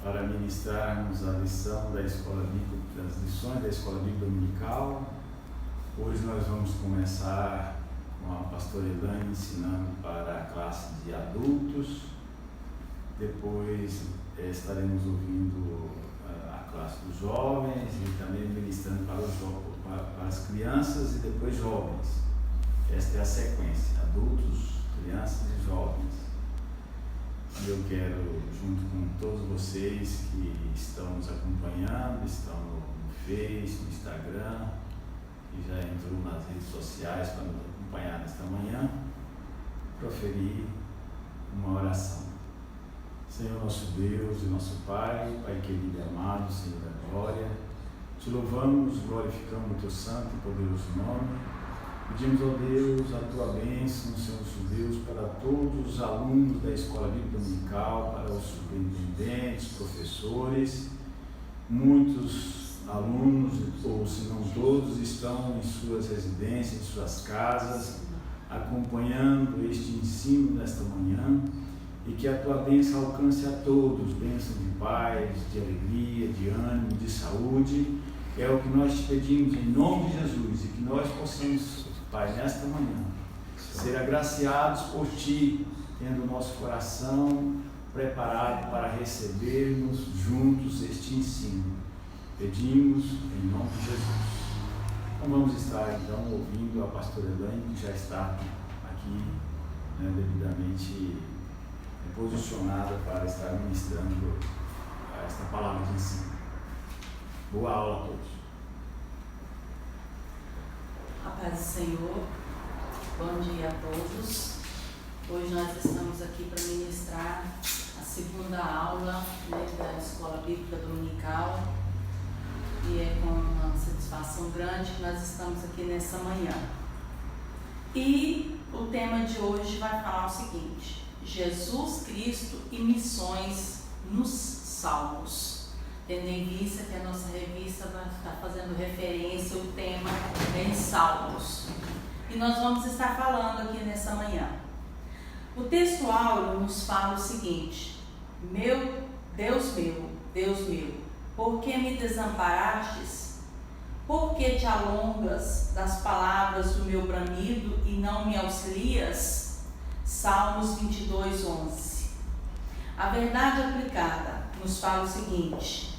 para ministrarmos a lição da Escola Bíblica, as lições da Escola Bíblica Dominical. Hoje nós vamos começar com a pastora Elaine ensinando para a classe de adultos. Depois estaremos ouvindo a classe dos jovens e também ministrando para as crianças e depois jovens. Esta é a sequência: adultos, crianças e jovens. E eu quero, junto com todos vocês que estão nos acompanhando, estão no Face, no Instagram, que já entrou nas redes sociais para nos acompanhar nesta manhã, proferir uma oração. Senhor nosso Deus e nosso Pai, Pai querido e amado, Senhor da glória, te louvamos, glorificamos o teu santo e poderoso nome. Pedimos, ó Deus, a tua bênção, Senhor nosso Deus, para todos os alunos da Escola Bíblica Dominical, para os superintendentes, professores. Muitos alunos, ou se não todos, estão em suas residências, em suas casas, acompanhando este ensino nesta manhã, e que a tua bênção alcance a todos, bênção de paz, de alegria, de ânimo, de saúde. É o que nós te pedimos em nome de Jesus, e que nós possamos, Pai, nesta manhã, ser agraciados por Ti, tendo o nosso coração preparado para recebermos juntos este ensino. Pedimos em nome de Jesus. Então vamos estar então ouvindo a pastora Elaine, que já está aqui, devidamente posicionada para estar ministrando esta palavra de ensino. Boa aula a todos. A paz do Senhor, bom dia a todos. Hoje nós estamos aqui para ministrar a segunda aula da Escola Bíblica Dominical, e é com uma satisfação grande que nós estamos aqui nessa manhã. E o tema de hoje vai falar o seguinte: Jesus Cristo e missões nos Salmos. Tendo em vista que a nossa revista vai estar fazendo referência, o tema é em Salmos. E nós vamos estar falando aqui nessa manhã. O texto áureo nos fala o seguinte: Deus meu, por que me desamparastes? Por que te alongas das palavras do meu bramido e não me auxilias? Salmos 22, 11. A verdade aplicada nos fala o seguinte: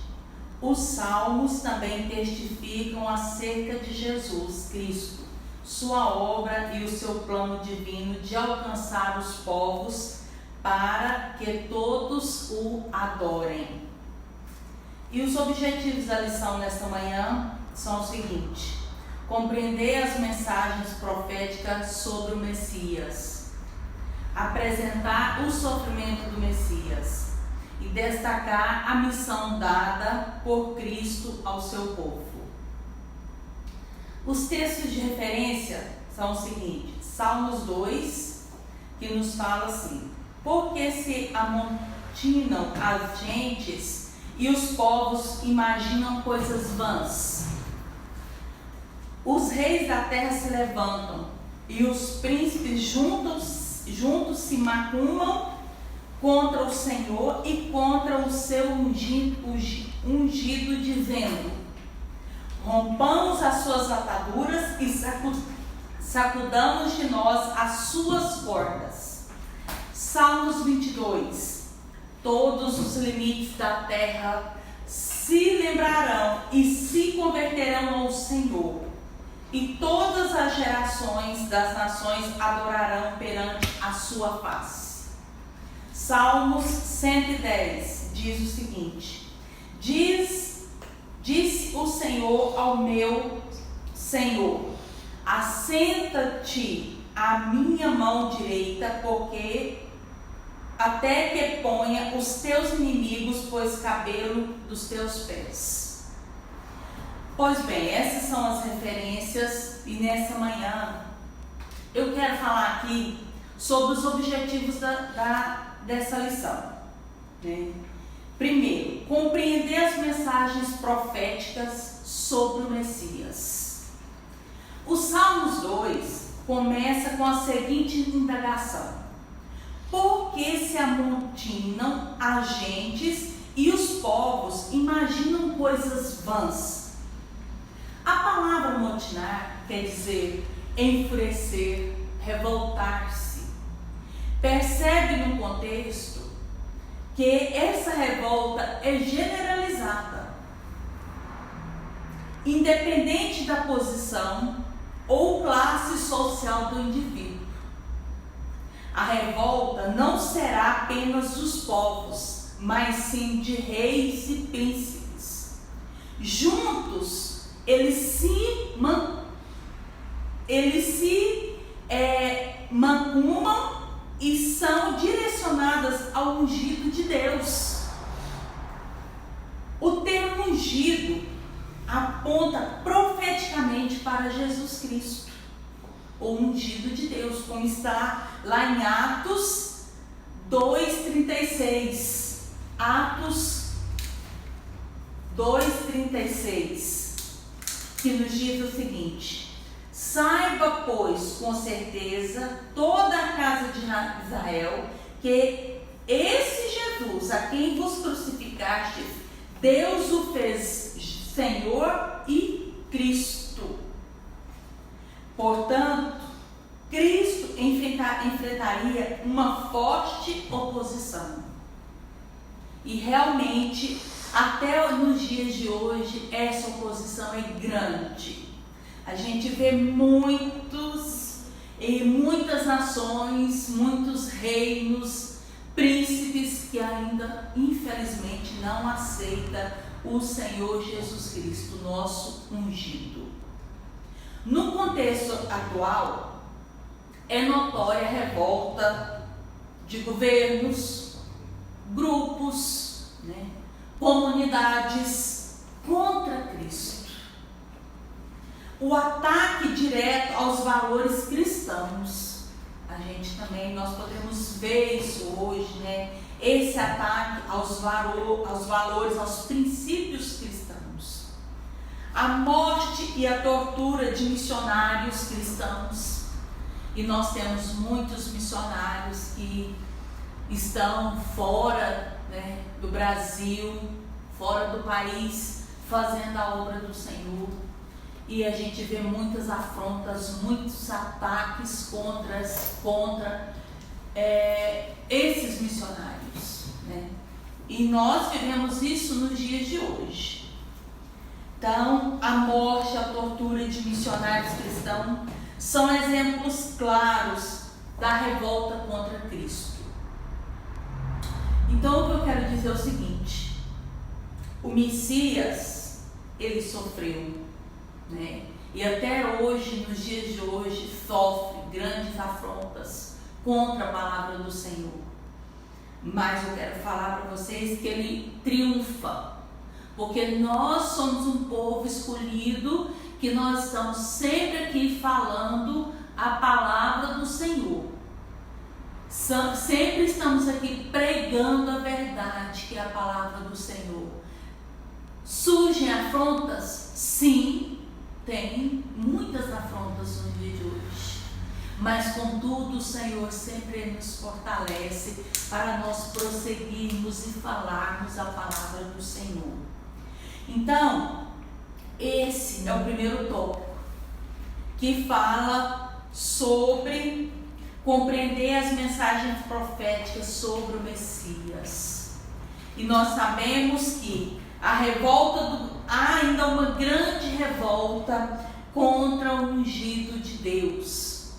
os salmos também testificam acerca de Jesus Cristo, sua obra e o seu plano divino de alcançar os povos para que todos o adorem. E os objetivos da lição nesta manhã são o seguinte: compreender as mensagens proféticas sobre o Messias, apresentar o sofrimento do Messias e destacar a missão dada por Cristo ao seu povo. Os textos de referência são os seguintes: Salmos 2, que nos fala assim: porque se amontinam as gentes e os povos imaginam coisas vãs. Os reis da terra se levantam e os príncipes juntos se macumam contra o Senhor e contra o seu ungido, dizendo: rompamos as suas ataduras e sacudamos de nós as suas cordas. Salmos 22. Todos os limites da terra se lembrarão e se converterão ao Senhor, e todas as gerações das nações adorarão perante a sua face. Salmos 110 diz o seguinte: disse o Senhor ao meu Senhor: assenta-te à minha mão direita, porque até que ponha os teus inimigos por escabelo dos teus pés. Pois bem, essas são as referências, e nessa manhã eu quero falar aqui sobre os objetivos dessa lição. Primeiro, compreender as mensagens proféticas sobre o Messias. O Salmos 2 começa com a seguinte indagação: por que se amontinam as gentes e os os povos imaginam coisas vãs. A palavra amotinar quer dizer enfurecer, revoltar-se. Percebe no contexto que essa revolta é generalizada, independente da posição ou classe social do indivíduo. A revolta não será apenas dos povos, mas sim de reis e príncipes. Juntos, eles se mancumam e são direcionadas ao ungido de Deus. O termo ungido aponta profeticamente para Jesus Cristo, o ungido de Deus, como está lá em Atos 2:36. Atos 2:36, que nos diz o seguinte: saiba, pois, com certeza, toda a casa de Israel, que esse Jesus, a quem vos crucificastes, Deus o fez Senhor e Cristo. Portanto, Cristo enfrentaria uma forte oposição. E realmente, até nos dias de hoje, essa oposição é grande. A gente vê muitas nações, muitos reinos, príncipes que ainda, infelizmente, não aceitam o Senhor Jesus Cristo, nosso ungido. No contexto atual, é notória a revolta de governos, grupos, comunidades contra Cristo. O ataque direto aos valores cristãos. Nós podemos ver isso hoje, esse ataque aos valores, aos princípios cristãos. A morte e a tortura de missionários cristãos. E nós temos muitos missionários que estão fora do Brasil, fora do país, fazendo a obra do Senhor. E a gente vê muitas afrontas, muitos ataques contra esses missionários. E nós vivemos isso nos dias de hoje. Então, a morte, a tortura de missionários cristãos são exemplos claros da revolta contra Cristo. Então, o que eu quero dizer é o seguinte: o Messias, ele sofreu, e até hoje, nos dias de hoje, sofre grandes afrontas contra a palavra do Senhor. Mas eu quero falar para vocês que ele triunfa, porque nós somos um povo escolhido, que nós estamos sempre aqui falando a palavra do Senhor. Sempre estamos aqui pregando a verdade, que é a palavra do Senhor. Surgem afrontas? Sim, tem muitas afrontas no dia de hoje. Mas, contudo, o Senhor sempre nos fortalece para nós prosseguirmos e falarmos a palavra do Senhor. Então, esse é o primeiro tópico, que fala sobre compreender as mensagens proféticas sobre o Messias. E nós sabemos que há ainda uma grande revolta contra o ungido de Deus.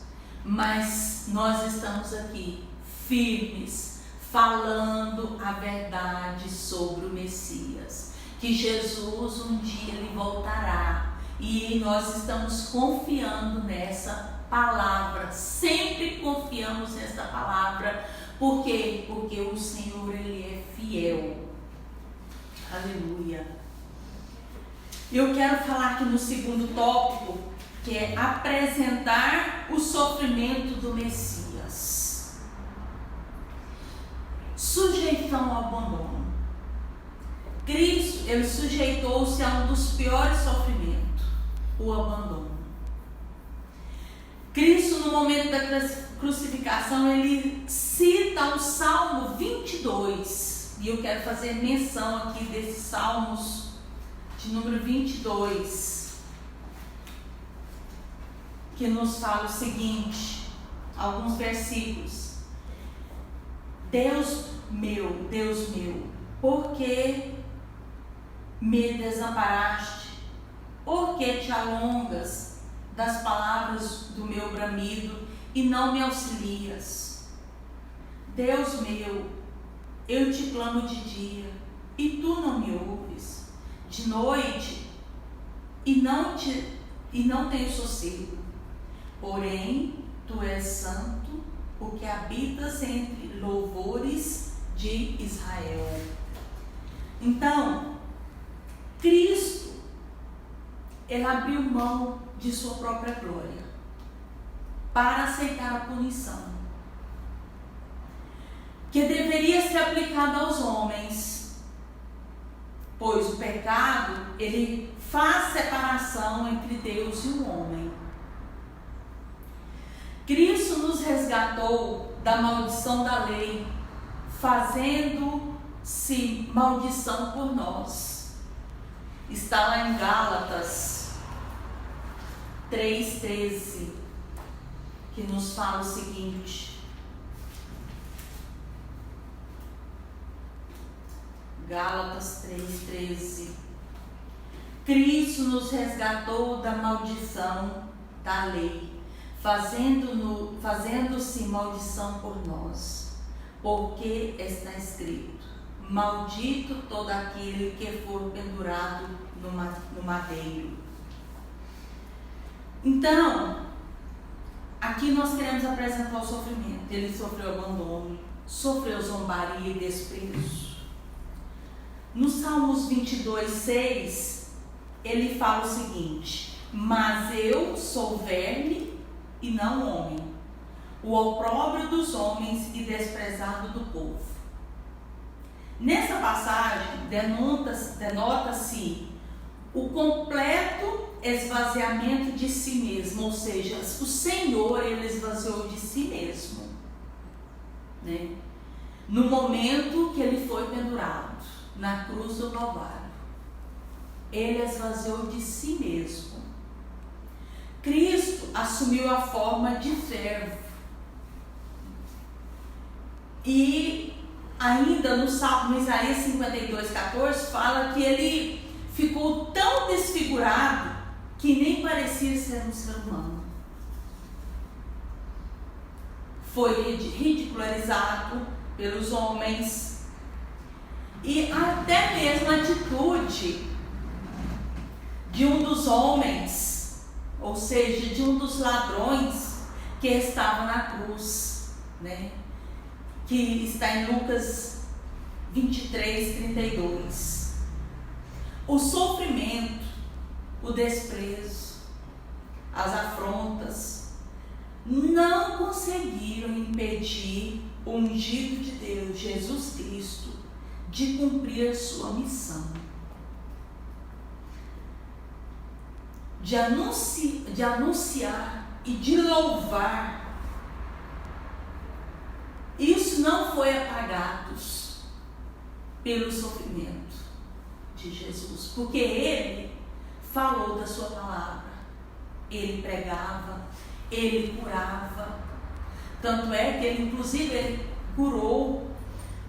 Mas nós estamos aqui firmes, falando a verdade sobre o Messias, que Jesus um dia ele voltará, e nós estamos confiando nessa palavra, sempre confiamos nessa palavra. Por quê? Porque o Senhor ele é fiel. Aleluia. Eu quero falar aqui no segundo tópico, que é apresentar o sofrimento do Messias. Sujeição ao abandono. Cristo, ele sujeitou-se a um dos piores sofrimentos, o abandono. Cristo, no momento da crucificação, ele cita o Salmo 22, E eu quero fazer menção aqui desses Salmos de número 22, que nos fala o seguinte, alguns versículos. Deus meu, por que me desamparaste? Por que te alongas das palavras do meu bramido e não me auxilias? Deus meu, eu te clamo de dia e tu não me ouves, de noite e não tenho sossego. Porém, tu és santo, porque habitas entre louvores de Israel. Então, Cristo, ele abriu mão de sua própria glória para aceitar a punição que deveria ser aplicada aos homens, pois o pecado, ele faz separação entre Deus e o homem. Cristo nos resgatou da maldição da lei, fazendo-se maldição por nós. Está lá em Gálatas 3,13, que nos fala o seguinte. Gálatas 3,13. Cristo nos resgatou da maldição da lei, fazendo-se maldição por nós, porque está escrito: maldito todo aquele que for pendurado no madeiro. Então, aqui nós queremos apresentar o sofrimento. Ele sofreu abandono, sofreu zombaria e desprezo. No Salmos 22,6, ele fala o seguinte: mas eu sou verme e não homem, o opróbrio dos homens e desprezado do povo. Nessa passagem denota-se o completo esvaziamento de si mesmo, ou seja, o Senhor, ele esvaziou de si mesmo, né? No momento que ele foi pendurado na cruz do Calvário, ele esvaziou de si mesmo. Cristo assumiu a forma de servo. E ainda no Isaías 52,14 fala que ele ficou tão desfigurado que nem parecia ser um ser humano. Foi ridicularizado pelos homens. E até mesmo a atitude de um dos homens, ou seja, de um dos ladrões que estava na cruz, né? Que está em Lucas 23:32. O sofrimento, o desprezo, as afrontas não conseguiram impedir o ungido de Deus, Jesus Cristo, de cumprir a sua missão, de anunciar e de louvar. Isso não foi apagado pelo sofrimento de Jesus, porque ele falou da sua palavra, ele pregava, ele curava. Tanto é que ele, inclusive, ele curou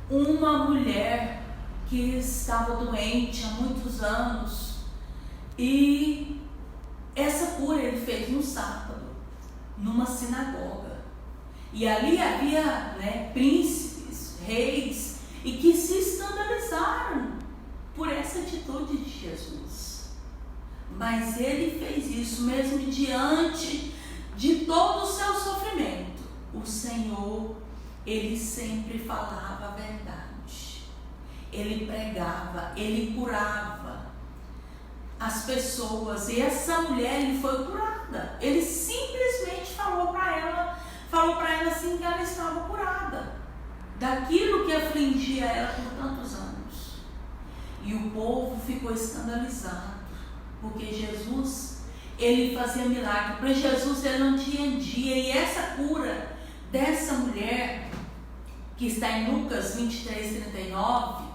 uma mulher que estava doente há muitos anos, e essa cura ele fez no sábado, numa sinagoga. E ali havia, príncipes, reis, e que se escandalizaram por essa atitude de Jesus. Mas ele fez isso mesmo diante de todo o seu sofrimento. O Senhor, ele sempre falava a verdade. Ele pregava, ele curava as pessoas. E essa mulher, ele foi curada. Ele simplesmente falou para ela assim que ela estava curada daquilo que afligia ela por tantos anos. E o povo ficou escandalizado, porque Jesus, ele fazia milagre. Para Jesus ele não tinha dia. E essa cura dessa mulher que está em Lucas 23, 39,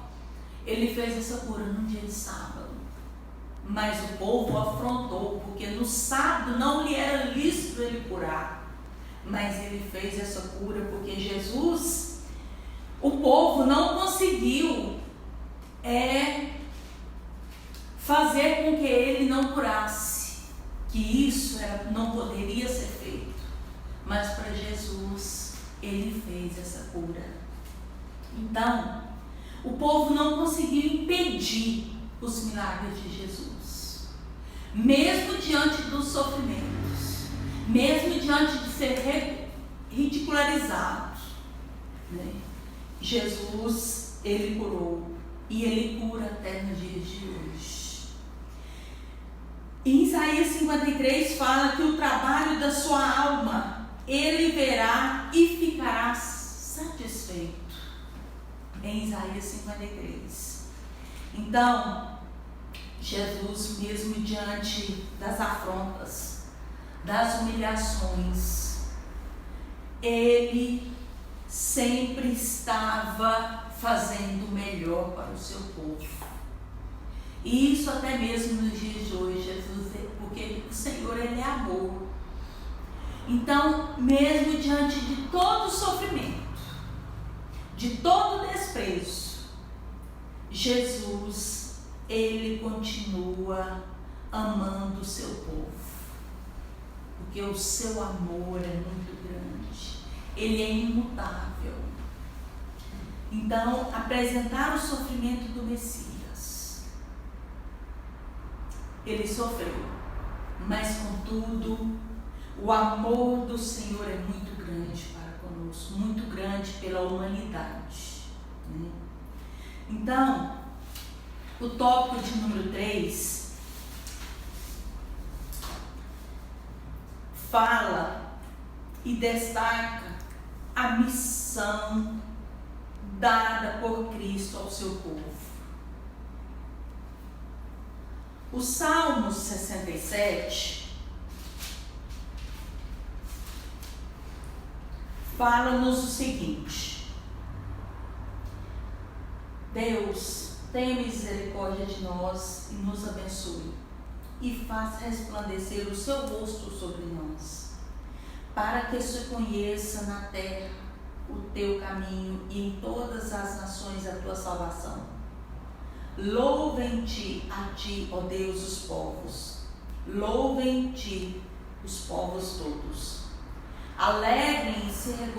ele fez essa cura num dia de sábado. Mas o povo afrontou, porque no sábado não lhe era lícito ele curar. Mas ele fez essa cura porque Jesus, o povo não conseguiu fazer com que ele não curasse, que isso não poderia ser feito. Mas para Jesus, ele fez essa cura. Então, o povo não conseguiu impedir os milagres de Jesus, mesmo diante dos sofrimentos, mesmo diante de ser ridicularizado, né? Jesus, ele curou, e ele cura até nos dias de hoje. Em Isaías 53 fala que o trabalho da sua alma ele verá e ficará satisfeito. Em Isaías 53. Então, Jesus, mesmo diante das afrontas, das humilhações, ele sempre estava fazendo o melhor para o seu povo. E isso até mesmo nos dias de hoje, Jesus, porque o Senhor, ele é amor. Então, mesmo diante de todo o sofrimento, de todo o desprezo, Jesus, ele continua amando o seu povo, porque o seu amor é muito grande, ele é imutável. Então, apresentar o sofrimento do Messias, ele sofreu, mas contudo, o amor do Senhor é muito grande para conosco, muito grande pela humanidade, né? Então, o tópico de número 3 fala e destaca a missão dada por Cristo ao seu povo. O Salmo 67 fala-nos o seguinte: Deus, tenha misericórdia de nós e nos abençoe, e faça resplandecer o seu rosto sobre nós, para que se conheça na terra o teu caminho e em todas as nações a tua salvação. Louvem-te a ti, ó Deus, os povos, louvem-te os povos todos. Alegrem-se e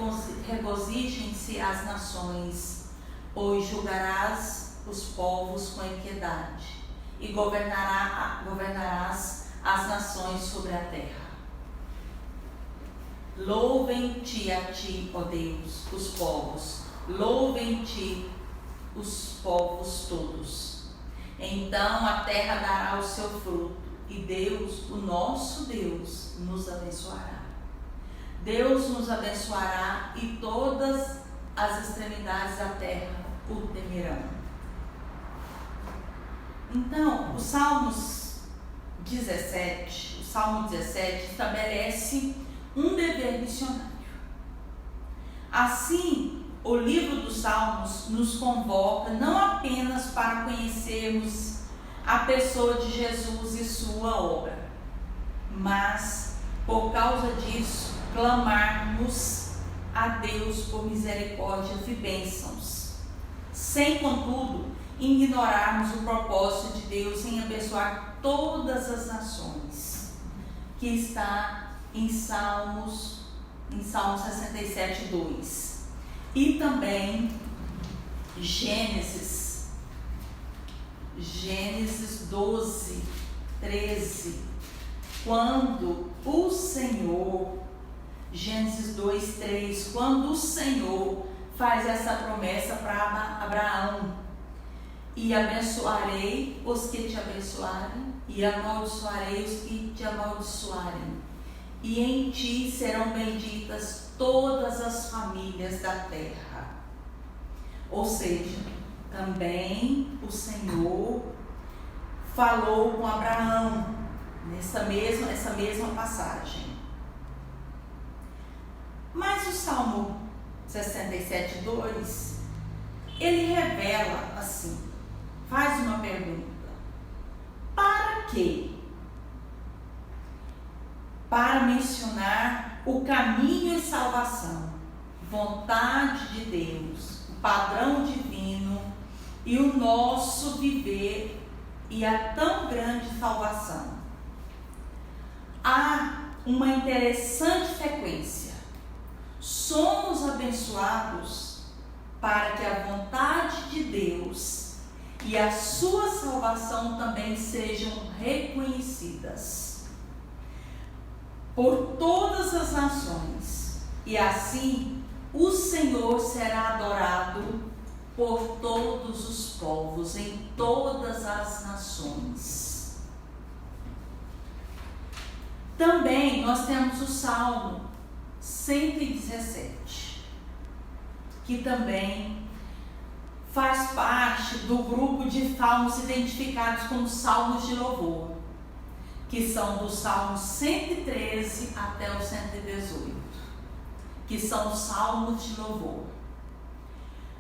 regozijem-se as nações, pois julgarás os povos com equidade e governarás as nações sobre a terra. Louvem-te a ti, ó Deus, os povos, louvem-te os povos todos. Então a terra dará o seu fruto, e Deus, o nosso Deus, nos abençoará. Deus nos abençoará, e todas as extremidades da terra o temerão. Então, o Salmo 17 estabelece um dever missionário. Assim, o livro dos Salmos nos convoca não apenas para conhecermos a pessoa de Jesus e sua obra, mas, por causa disso, clamarmos a Deus por misericórdias e bênçãos, sem, contudo, ignorarmos o propósito de Deus em abençoar todas as nações, que está em Salmo 67, 2. E também Gênesis 12, 13, quando o Senhor, Gênesis 2, 3, quando o Senhor faz essa promessa para Abraão: e abençoarei os que te abençoarem, e amaldiçoarei os que te amaldiçoarem, e em ti serão benditas todas as famílias da terra. Ou seja, também o Senhor falou com Abraão essa mesma passagem. Mas o Salmo 67:2, ele revela assim, faz uma pergunta: para quê? Para mencionar o caminho e salvação, vontade de Deus, o padrão divino e o nosso viver e a tão grande salvação. Há uma interessante sequência. Somos abençoados para que a vontade de Deus e a sua salvação também sejam reconhecidas por todas as nações, e assim o Senhor será adorado por todos os povos, em todas as nações. Também nós temos o Salmo 117, que também faz parte do grupo de salmos identificados como salmos de louvor, que são do Salmo 113 até o 118, que são os salmos de louvor.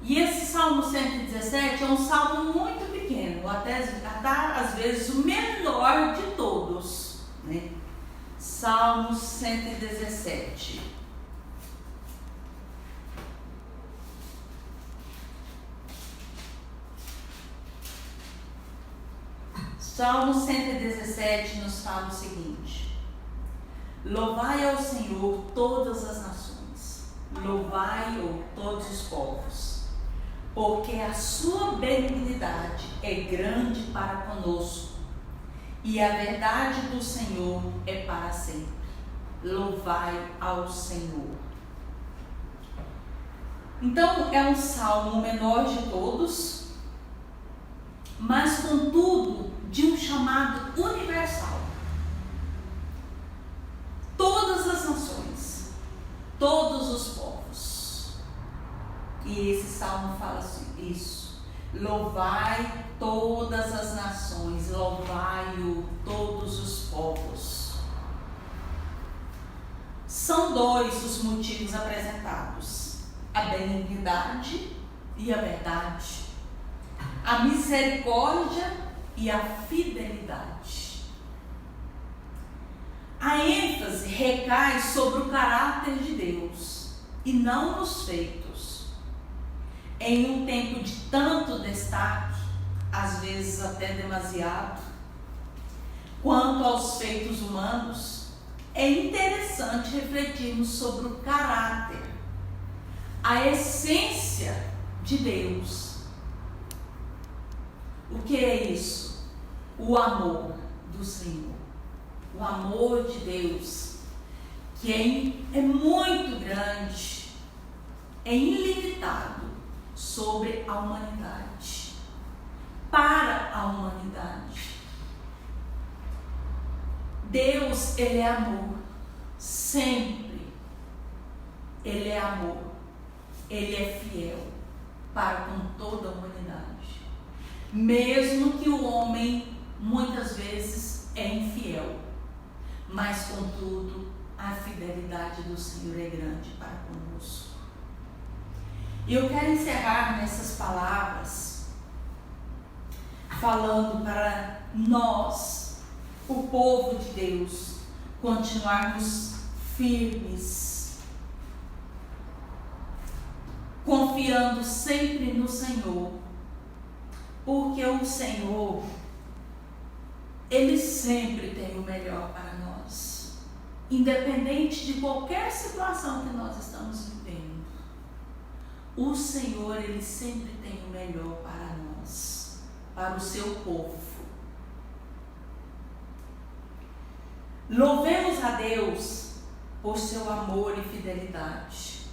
E esse Salmo 117 é um salmo muito pequeno, até às vezes o menor de todos, né? Salmo 117. Salmo 117 nos fala o seguinte: louvai ao Senhor todas as nações, louvai-o todos os povos, porque a sua benignidade é grande para conosco, e a verdade do Senhor é para sempre. Louvai ao Senhor. Então é um salmo menor de todos, mas contudo de um chamado universal. Todas as nações, todos os povos. E esse salmo fala isso: louvai todas as nações, louvai-o todos os povos. São dois os motivos apresentados: a benignidade e a verdade, a misericórdia e a fidelidade. A ênfase recai sobre o caráter de Deus e não nos feitos. Em um tempo de tanto destaque, às vezes até demasiado, quanto aos feitos humanos, é interessante refletirmos sobre o caráter, a essência de Deus. O que é isso? O amor do Senhor, o amor de Deus, que é muito grande, é ilimitado sobre a humanidade, para a humanidade. Deus, Ele é amor, sempre. Ele é amor, Ele é fiel para com toda a humanidade. Mesmo que o homem muitas vezes é infiel, mas contudo a fidelidade do Senhor é grande para conosco. E eu quero encerrar nessas palavras falando para nós, o povo de Deus, continuarmos firmes, confiando sempre no Senhor, porque o Senhor, Ele sempre tem o melhor para nós, independente de qualquer situação que nós estamos vivendo. O Senhor, Ele sempre tem o melhor para nós, para o seu povo. Louvemos a Deus por seu amor e fidelidade,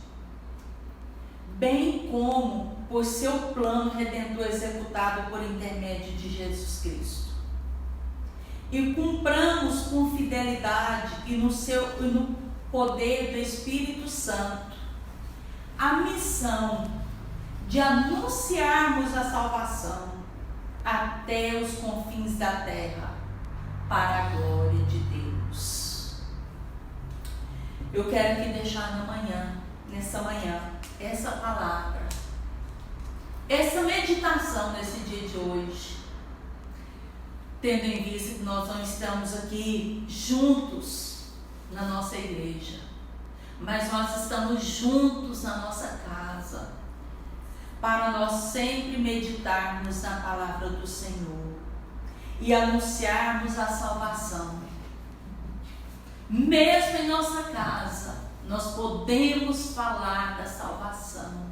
bem como por seu plano redentor executado por intermédio de Jesus Cristo. E cumpramos com fidelidade e no poder do Espírito Santo a missão de anunciarmos a salvação até os confins da terra, para a glória de Deus. Eu quero aqui deixar nessa manhã, essa palavra, essa meditação nesse dia de hoje, tendo em vista que nós não estamos aqui juntos na nossa igreja, mas nós estamos juntos na nossa casa, para nós sempre meditarmos na palavra do Senhor e anunciarmos a salvação. Mesmo em nossa casa, nós podemos falar da salvação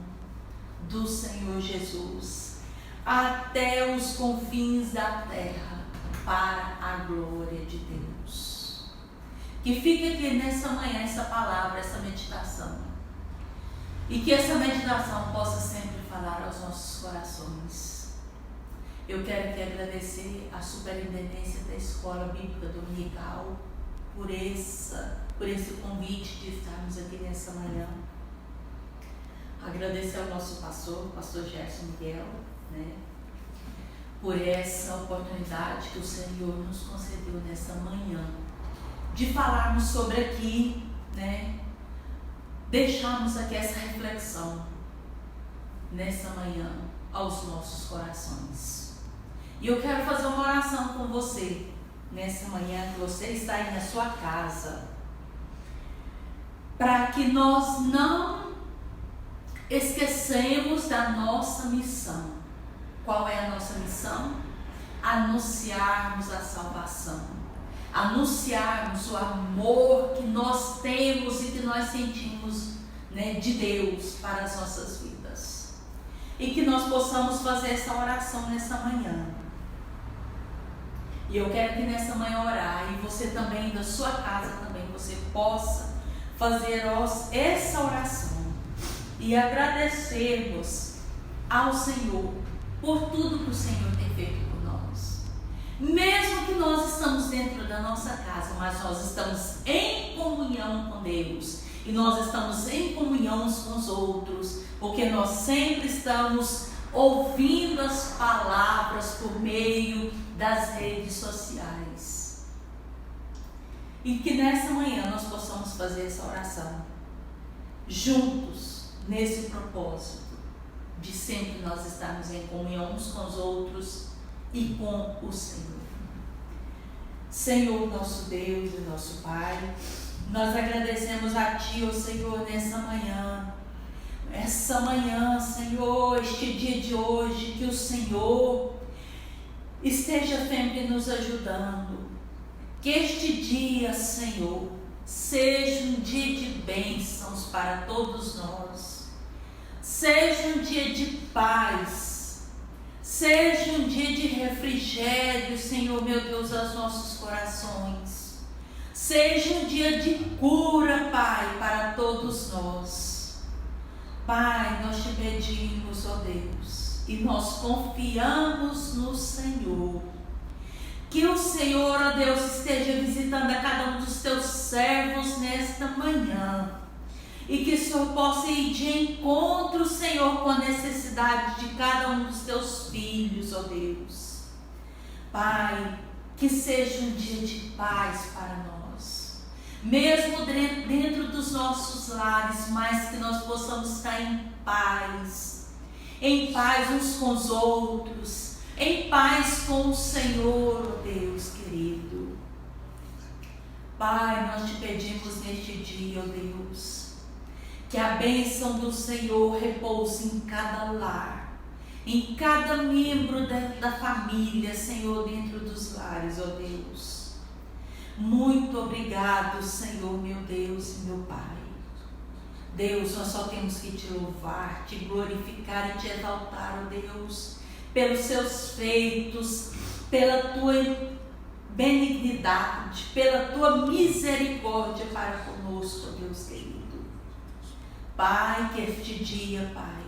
do Senhor Jesus até os confins da terra, para a glória de Deus. Que fique aqui nessa manhã essa palavra, essa meditação, e que essa meditação possa sempre falar aos nossos corações. Eu quero aqui agradecer a Superintendência da Escola Bíblica Dominical por esse convite de estarmos aqui nessa manhã. Agradecer ao nosso pastor Gerson Miguel, por essa oportunidade que o Senhor nos concedeu nessa manhã, de falarmos sobre aqui, deixarmos aqui essa reflexão nessa manhã aos nossos corações. E eu quero fazer uma oração com você nessa manhã, que você está aí na sua casa, para que nós não esquecemos da nossa missão. Qual é a nossa missão? Anunciarmos a salvação, anunciarmos o amor que nós temos e que nós sentimos, de Deus para as nossas vidas. E que nós possamos fazer essa oração nessa manhã. E eu quero que nessa manhã orar, e você também, da sua casa também, você possa fazer essa oração e agradecermos ao Senhor por tudo que o Senhor tem feito por nós. Mesmo que nós estamos dentro da nossa casa, mas nós estamos em comunhão com Deus, e nós estamos em comunhão uns com os outros, porque nós sempre estamos ouvindo as palavras por meio das redes sociais. E que nessa manhã nós possamos fazer essa oração juntos, nesse propósito de sempre nós estarmos em comunhão uns com os outros e com o Senhor. Senhor, nosso Deus e nosso Pai, nós agradecemos a Ti, ó Senhor, nessa manhã. Essa manhã, Senhor, este dia de hoje, que o Senhor esteja sempre nos ajudando. Que este dia, Senhor, seja um dia de bênçãos para todos nós. Seja um dia de paz. Seja um dia de refrigério, Senhor, meu Deus, aos nossos corações. Seja um dia de cura, Pai, para todos nós. Pai, nós te pedimos, ó Deus, e nós confiamos no Senhor. Que o Senhor, ó Deus, esteja visitando a cada um dos teus servos nesta manhã. E que o Senhor possa ir de encontro, Senhor, com a necessidade de cada um dos teus filhos, ó Deus. Pai, que seja um dia de paz para nós. Mesmo dentro dos nossos lares, mas que nós possamos estar em paz uns com os outros, em paz com o Senhor, ó Deus querido. Pai, nós te pedimos neste dia, ó Deus, que a bênção do Senhor repouse em cada lar, em cada membro da família, Senhor, dentro dos lares, ó Deus. Muito obrigado, Senhor, meu Deus e meu Pai. Deus, nós só temos que te louvar, te glorificar e te exaltar, ó Deus, pelos seus feitos, pela tua benignidade, pela tua misericórdia para conosco, ó Deus querido. Pai, que este dia, Pai,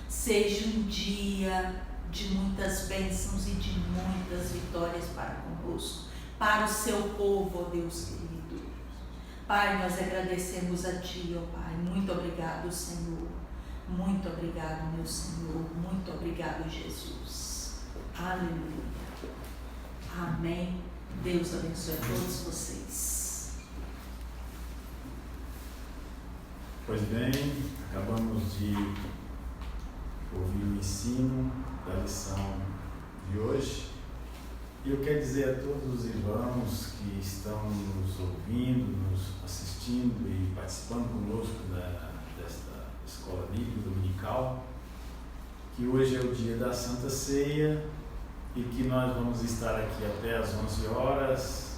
seja um dia de muitas bênçãos e de muitas vitórias para conosco, para o seu povo, ó Deus querido. Pai, nós agradecemos a Ti, ó Pai. Muito obrigado, Senhor. Muito obrigado, meu Senhor. Muito obrigado, Jesus. Aleluia. Amém. Deus abençoe a todos vocês. Pois bem, acabamos de ouvir o ensino da lição de hoje e eu quero dizer a todos os irmãos que estão nos ouvindo, nos assistindo e participando conosco desta escola bíblica dominical que hoje é o dia da Santa Ceia e que nós vamos estar aqui até às 11 horas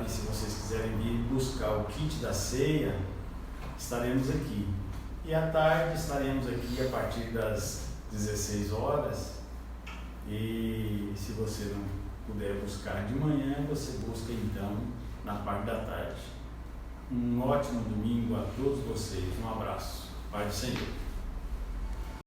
e se vocês quiserem vir buscar o kit da ceia, estaremos aqui. E à tarde estaremos aqui a partir das 16 horas. E se você não puder buscar de manhã, você busca então na parte da tarde. Um ótimo domingo a todos vocês. Um abraço. Pai do Senhor.